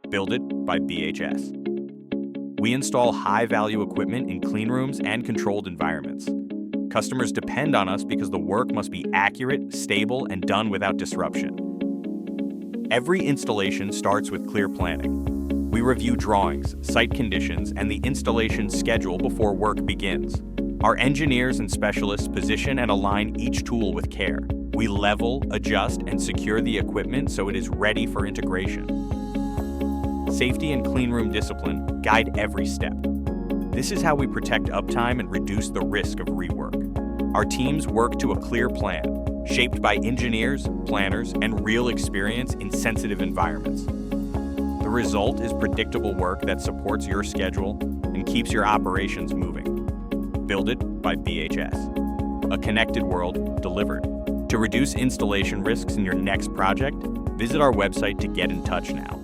Build it by BHS. We install high-value equipment in clean rooms and controlled environments. Customers depend on us because the work must be accurate, stable, and done without disruption. Every installation starts with clear planning. We review drawings, site conditions, and the installation schedule before work begins. Our engineers and specialists position and align each tool with care. We level, adjust, and secure the equipment so it is ready for integration. Safety and cleanroom discipline guide every step. This is how we protect uptime and reduce the risk of rework. Our teams work to a clear plan, shaped by engineers, planners, and real experience in sensitive environments. The result is predictable work that supports your schedule and keeps your operations moving. Build it by BHS. A connected world delivered. To reduce installation risks in your next project, visit our website to get in touch now.